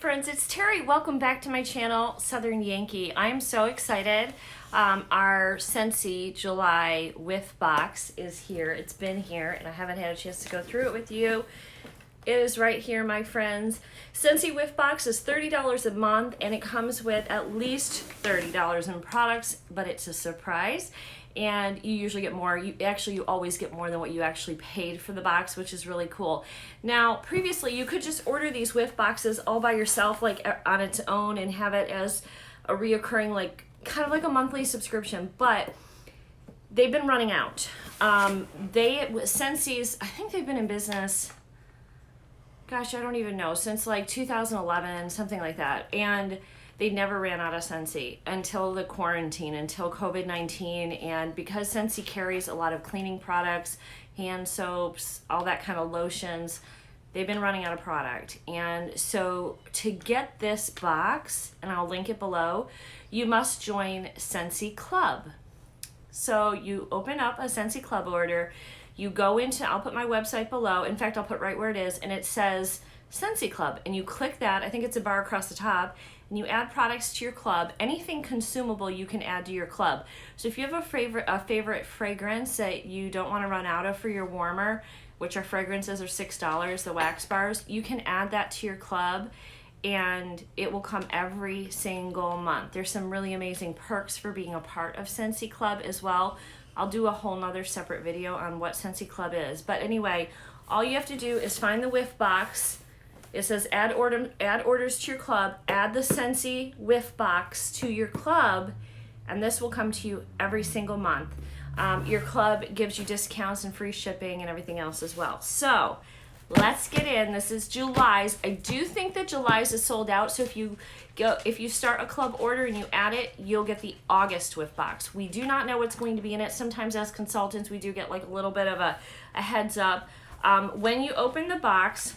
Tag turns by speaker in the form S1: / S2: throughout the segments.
S1: friends, it's Terry. Welcome back to my channel, Southern Yankee. I'm so excited. Our Scentsy July whiff box is here. It's been here and I haven't had a chance to go through it with you. It is right here, my friends. Scentsy whiff box is $30 a month and it comes with at least $30 in products, but it's a surprise. And you usually get more. You always get more than what you actually paid for the box, which is really cool. Now, previously, you could just order these whiff boxes all by yourself, like on its own, and have it as a reoccurring, like kind of like a monthly subscription. But they've been running out. Sensi's, I think they've been in business, gosh, I don't even know, since like 2011, something like that. And they never ran out of Sensi until the quarantine, until COVID-19. And because Sensi carries a lot of cleaning products, hand soaps, all that kind of lotions, they've been running out of product. And so to get this box, and I'll link it below, you must join Sensi Club. So you open up a Sensi Club order, you go into, I'll put my website below, in fact I'll put right where it is, and it says Sensi Club, and you click that, I think it's a bar across the top, and you add products to your club. Anything consumable you can add to your club. So if you have a favorite fragrance that you don't want to run out of for your warmer, which our fragrances are $6, the wax bars, you can add that to your club and it will come every single month. There's some really amazing perks for being a part of Sensi Club as well. I'll do a whole nother separate video on what Sensi Club is. But anyway, all you have to do is find the whiff box. It says add orders to your club, add the Sensi whiff box to your club, and this will come to you every single month. Your club gives you discounts and free shipping and everything else as well. So let's get in. This is July's. I do think that July's is sold out, so if you start a club order and you add it, you'll get the August whiff box. We do not know what's going to be in it. Sometimes as consultants, we do get like a little bit of a heads up. When you open the box,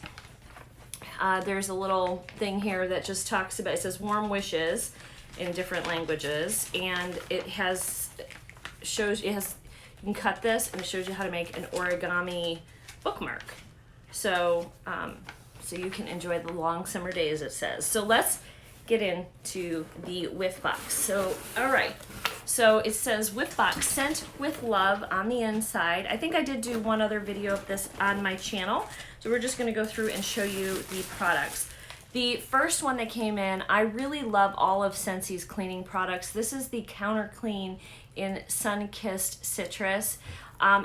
S1: there's a little thing here that just talks about, it says warm wishes in different languages, and you can cut this and it shows you how to make an origami bookmark. So, so you can enjoy the long summer days, it says. So let's get into the whiff box. So, all right. So it says whiff box, sent with love on the inside. I think I did do one other video of this on my channel. So we're just gonna go through and show you the products. The first one that came in, I really love all of Sensi's cleaning products. This is the Counter Clean in Sunkist Citrus.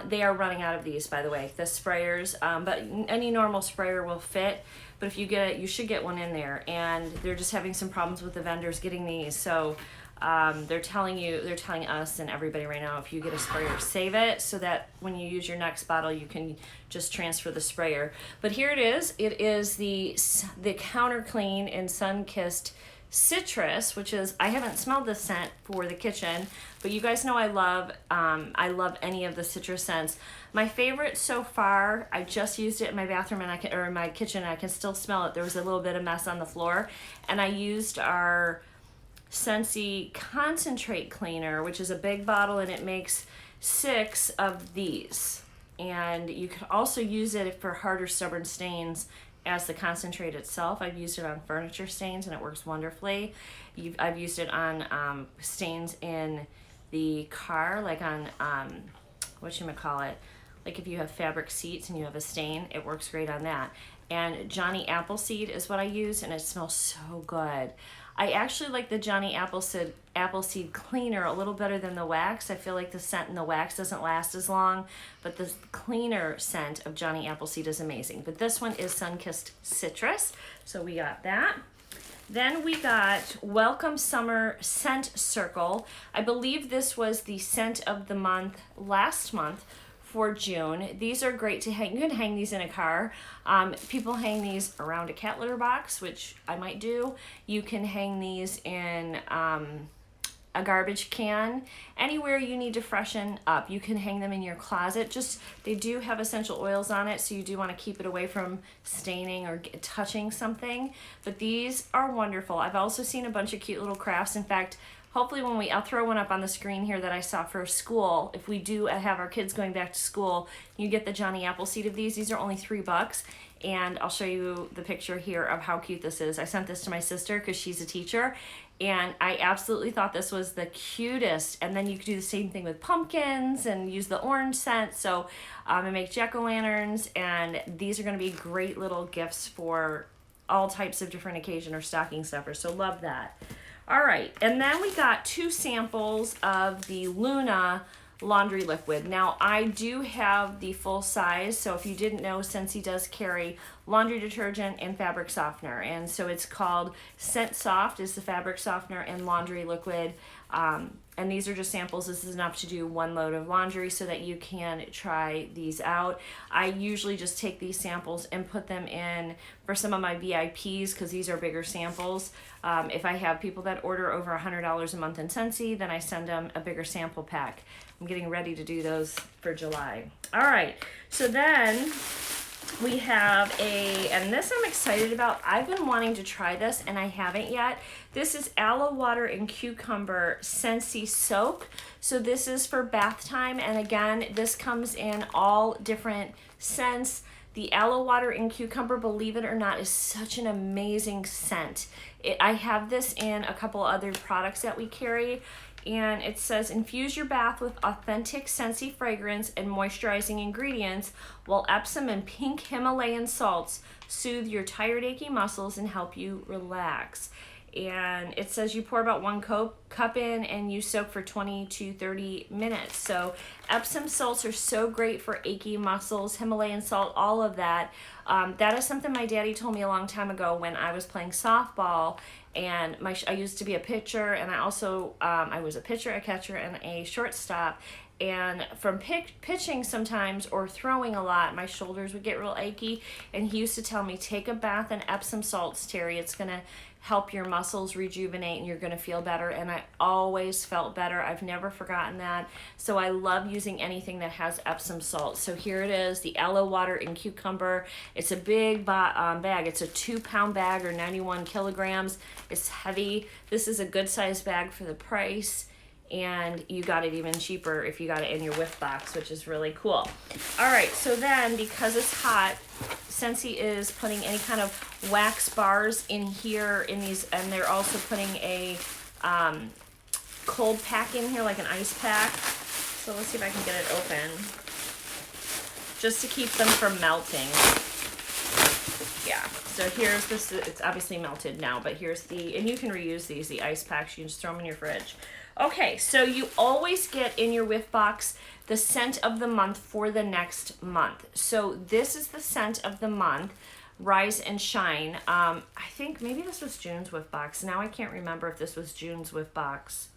S1: They are running out of these, by the way, the sprayers, but any normal sprayer will fit. But if you get it, you should get one in there. And they're just having some problems with the vendors getting these. So they're telling us and everybody right now, if you get a sprayer, save it so that when you use your next bottle, you can just transfer the sprayer. But here it is. It is the Counter Clean in Sunkist Citrus, which is, I haven't smelled this scent for the kitchen, but you guys know I love any of the citrus scents. My favorite so far, I just used it in my bathroom and in my kitchen, and I can still smell it. There was a little bit of mess on the floor, and I used our Sensi concentrate cleaner, which is a big bottle, and it makes 6 of these. And you can also use it for harder, stubborn stains as the concentrate itself. I've used it on furniture stains and it works wonderfully. I've used it on stains in the car, like on whatchamacallit, like if you have fabric seats and you have a stain, it works great on that. And Johnny Appleseed is what I use, and it smells so good. I actually like the Johnny Appleseed cleaner a little better than the wax. I feel like the scent in the wax doesn't last as long, but the cleaner scent of Johnny Appleseed is amazing. But this one is Sunkist Citrus, so we got that. Then we got Welcome Summer Scent Circle. I believe this was the scent of the month last month for June. These are great to hang. You can hang these in a car. People hang these around a cat litter box, which I might do. You can hang these in a garbage can. Anywhere you need to freshen up, you can hang them in your closet. They do have essential oils on it, so you do want to keep it away from staining or touching something. But these are wonderful. I've also seen a bunch of cute little crafts. In fact, hopefully I'll throw one up on the screen here that I saw for school. If we do have our kids going back to school, you get the Johnny Appleseed of these. These are only $3. And I'll show you the picture here of how cute this is. I sent this to my sister because she's a teacher, and I absolutely thought this was the cutest. And then you could do the same thing with pumpkins and use the orange scent. So I make jack-o'-lanterns, and these are going to be great little gifts for all types of different occasion or stocking stuffers. So love that. All right, and then we got 2 samples of the Luna laundry liquid. Now I do have the full size, so if you didn't know, Sensi does carry laundry detergent and fabric softener, and so it's called Scent Soft is the fabric softener and laundry liquid, and these are just samples. This is enough to do 1 load of laundry so that you can try these out. I usually just take these samples and put them in for some of my VIPs because these are bigger samples. If I have people that order over $100 a month in Scentsy, then I send them a bigger sample pack. I'm getting ready to do those for July. All right, so then we have and this I'm excited about. I've been wanting to try this and I haven't yet. This is aloe water and cucumber Sensi soap. So this is for bath time, and again, this comes in all different scents. The aloe water and cucumber, believe it or not, is such an amazing scent. I have this in a couple other products that we carry, and it says infuse your bath with authentic Sensi fragrance and moisturizing ingredients, while Epsom and pink Himalayan salts soothe your tired, achy muscles and help you relax. And it says you pour about 1 cup in and you soak for 20 to 30 minutes. So Epsom salts are so great for achy muscles, Himalayan salt, all of that. That is something my daddy told me a long time ago when I was playing softball, and I used to be a pitcher, and I also I was a pitcher, a catcher, and a shortstop. And from pitching sometimes or throwing a lot, my shoulders would get real achy. And he used to tell me, take a bath in Epsom salts, Terry. It's going to help your muscles rejuvenate and you're going to feel better. And I always felt better. I've never forgotten that. So I love using anything that has Epsom salts. So here it is, the aloe water and cucumber. It's a big bag. It's a 2-pound bag or 91 kilograms. It's heavy. This is a good size bag for the price. And you got it even cheaper if you got it in your whiff box, which is really cool. All right, so then because it's hot, Sensi is putting any kind of wax bars in here in these, and they're also putting a cold pack in here, like an ice pack. So let's see if I can get it open, just to keep them from melting. Yeah, so here's this, it's obviously melted now, but here's and you can reuse these, the ice packs, you can just throw them in your fridge. Okay, so you always get in your whiff box the scent of the month for the next month. So this is the scent of the month, Rise and Shine. I think maybe this was June's whiff box. Now I can't remember if this was June's whiff box,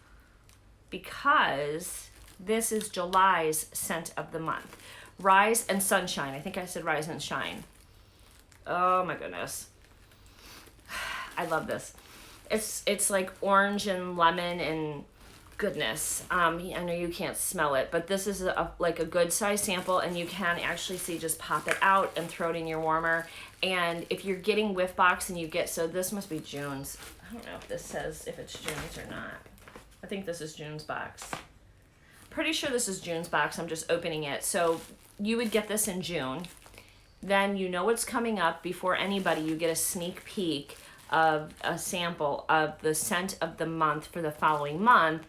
S1: because this is July's scent of the month. Rise and Sunshine. I think I said Rise and Shine. Oh my goodness. I love this. It's like orange and lemon and goodness. I know you can't smell it, but this is like a good size sample, and you can actually see, just pop it out and throw it in your warmer. And if you're getting whiff box and you get, so this must be June's. I don't know if this says if it's June's or not. I think this is June's box. Pretty sure this is June's box. I'm just opening it. So you would get this in June. Then you know what's coming up before anybody. You get a sneak peek of a sample of the scent of the month for the following month.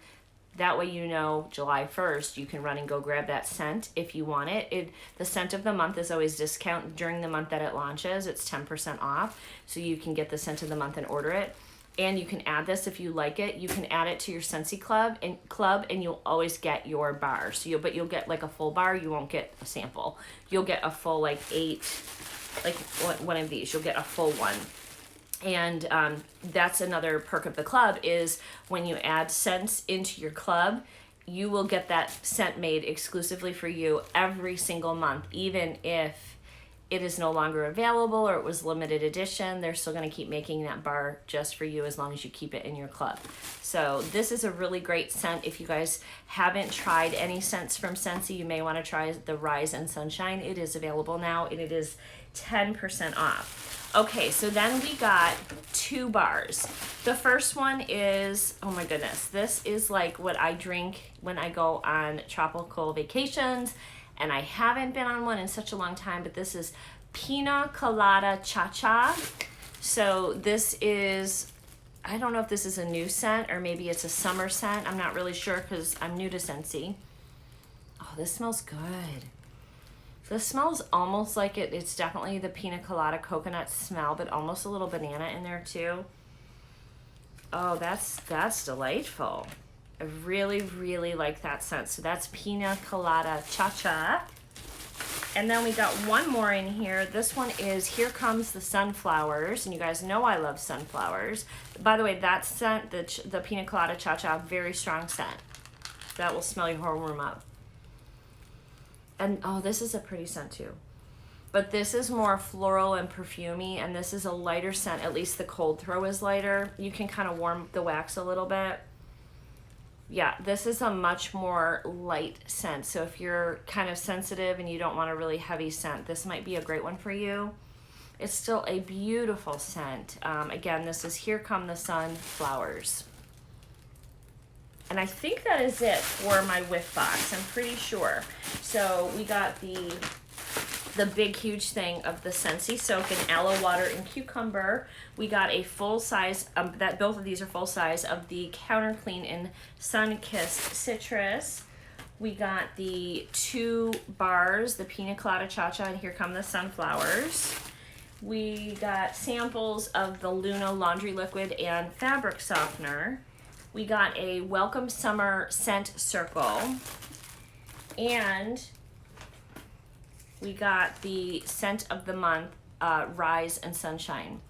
S1: That way you know July 1st, you can run and go grab that scent if you want it. The scent of the month is always discount during the month that it launches. It's 10% off, so you can get the scent of the month and order it. And you can add this if you like it. You can add it to your Scentsy club, and you'll always get your bar. So but you'll get like a full bar. You won't get a sample. You'll get a full like 8, like one of these. You'll get a full one. And that's another perk of the club, is when you add scents into your club, you will get that scent made exclusively for you every single month, even if it is no longer available or it was limited edition, they're still going to keep making that bar just for you as long as you keep it in your club. So this is a really great scent. If you guys haven't tried any scents from Scentsy, you may want to try the Rise and Sunshine. It is available now and it is 10% off. Okay, so then we got 2 bars. The first one is, oh my goodness, this is like what I drink when I go on tropical vacations, and I haven't been on one in such a long time, but this is Pina Colada Chacha. So this is, I don't know if this is a new scent or maybe it's a summer scent. I'm not really sure because I'm new to Scentsy. Oh, this smells good. This smells almost like it's definitely the Pina Colada coconut smell, but almost a little banana in there too. Oh, that's delightful. I really, really like that scent. So that's Pina Colada Chacha. And then we got one more in here. This one is Here Comes the Sunflowers. And you guys know I love sunflowers. By the way, that scent, the Pina Colada Chacha, very strong scent. That will smell your whole room up. And oh, this is a pretty scent too. But this is more floral and perfumey, and this is a lighter scent. At least the cold throw is lighter. You can kind of warm the wax a little bit. Yeah, this is a much more light scent. So if you're kind of sensitive and you don't want a really heavy scent, this might be a great one for you. It's still a beautiful scent. Again, this is Here Come the Sunflowers. And I think that is it for my whiff box. I'm pretty sure. So we got the big huge thing of the Sensi soak in aloe water and cucumber. We got a full size, that both of these are full size, of the Counter Clean in Sunkist citrus. We got the 2 bars, the Pina Colada Chacha and Here Come the Sunflowers. We got samples of the Luna laundry liquid and fabric softener. We got a Welcome Summer scent circle. And we got the scent of the month, Rise and Sunshine.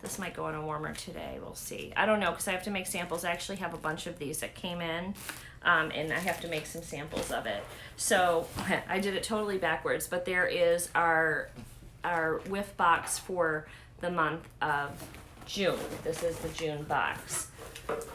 S1: This might go in a warmer today, we'll see. I don't know, because I have to make samples. I actually have a bunch of these that came in, and I have to make some samples of it. So I did it totally backwards, but there is our whiff box for the month of June. This is the June box.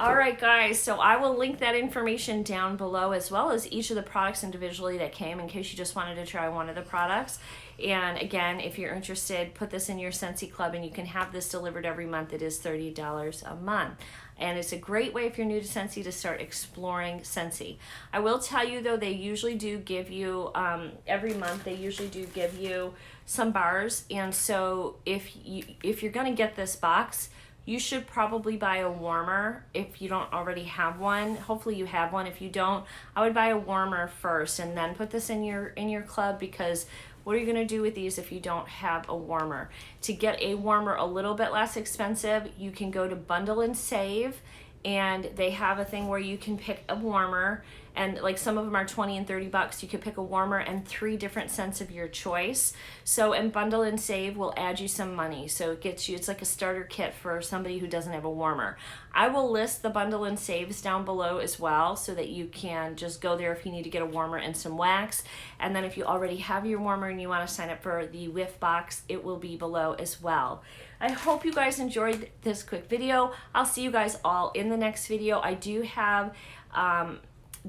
S1: All right, guys, so I will link that information down below, as well as each of the products individually that came, in case you just wanted to try one of the products. And again, if you're interested, put this in your Scentsy club and you can have this delivered every month. It is $30 a month. And it's a great way, if you're new to Scentsy, to start exploring Scentsy. I will tell you though, they usually do give you, every month they usually do give you some bars. And so if you're gonna get this box, you should probably buy a warmer if you don't already have one. Hopefully you have one. If you don't, I would buy a warmer first and then put this in your club, because what are you gonna do with these if you don't have a warmer? To get a warmer a little bit less expensive, you can go to Bundle and Save, and they have a thing where you can pick a warmer, and like some of them are 20 and 30 bucks. You could pick a warmer and 3 different scents of your choice. So, and Bundle and Save will add you some money. So it gets you, it's like a starter kit for somebody who doesn't have a warmer. I will list the Bundle and Saves down below as well, so that you can just go there if you need to get a warmer and some wax. And then if you already have your warmer and you want to sign up for the whiff box, it will be below as well. I hope you guys enjoyed this quick video. I'll see you guys all in the next video. I do have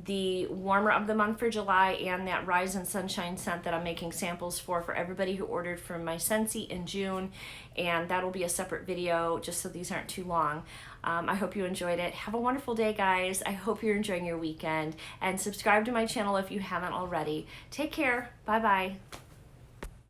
S1: the warmer of the month for July and that Rise and Sunshine scent that I'm making samples for everybody who ordered from my Sensi in June, and that'll be a separate video just so these aren't too long. I hope you enjoyed it. Have a wonderful day, guys. I hope you're enjoying your weekend, and subscribe to my channel if you haven't already. Take care. Bye-bye.